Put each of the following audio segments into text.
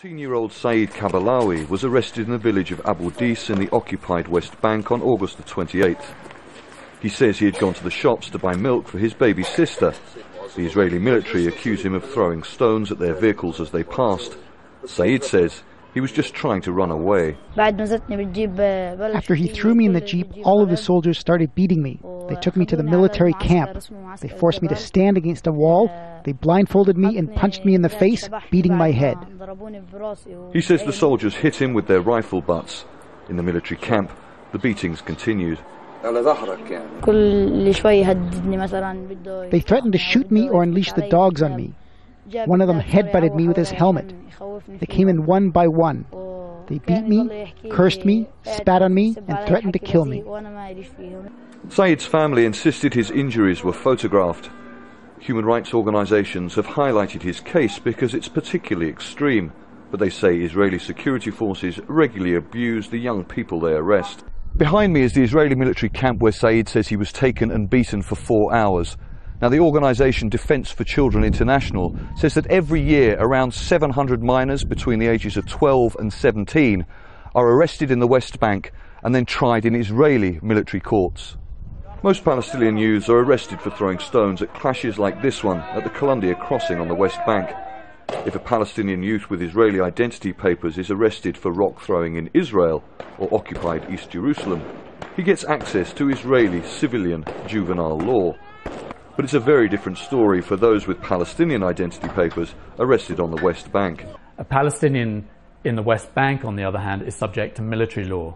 14-year-old Saeed Kabalawi was arrested in the village of Abu Dis in the occupied West Bank on August the 28th. He says he had gone to the shops to buy milk for his baby sister. The Israeli military accuse him of throwing stones at their vehicles as they passed. Saeed says he was just trying to run away. After he threw me in the jeep, all of the soldiers started beating me. They took me to the military camp. They forced me to stand against a wall. They blindfolded me and punched me in the face, beating my head. He says the soldiers hit him with their rifle butts. In the military camp, the beatings continued. They threatened to shoot me or unleash the dogs on me. One of them headbutted me with his helmet. They came in one by one. They beat me, cursed me, spat on me, and threatened to kill me. Saeed's family insisted his injuries were photographed. Human rights organisations have highlighted his case because it's particularly extreme, but they say Israeli security forces regularly abuse the young people they arrest. Behind me is the Israeli military camp where Saeed says he was taken and beaten for 4 hours. Now, the organisation Defence for Children International says that every year around 700 minors between the ages of 12 and 17 are arrested in the West Bank and then tried in Israeli military courts. Most Palestinian youths are arrested for throwing stones at clashes like this one at the Columbia crossing on the West Bank. If a Palestinian youth with Israeli identity papers is arrested for rock throwing in Israel or occupied East Jerusalem, he gets access to Israeli civilian juvenile law. But it's a very different story for those with Palestinian identity papers arrested on the West Bank. A Palestinian in the West Bank, on the other hand, is subject to military law,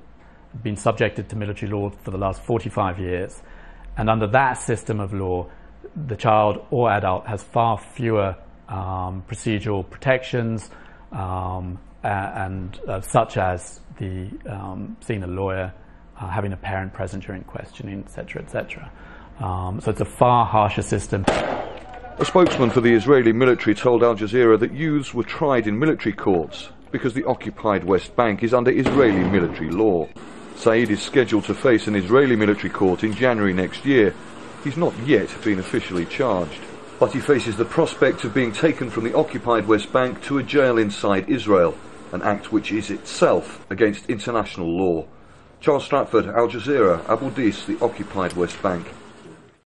been subjected to military law for the last 45 years. And under that system of law, the child or adult has far fewer procedural protections, such as seeing a lawyer, having a parent present during questioning, etc., etc. So it's a far harsher system. A spokesman for the Israeli military told Al Jazeera that youths were tried in military courts because the occupied West Bank is under Israeli military law. Saeed is scheduled to face an Israeli military court in January next year. He's not yet been officially charged, but he faces the prospect of being taken from the occupied West Bank to a jail inside Israel, an act which is itself against international law. Charles Stratford, Al Jazeera, Abu Dis, the occupied West Bank.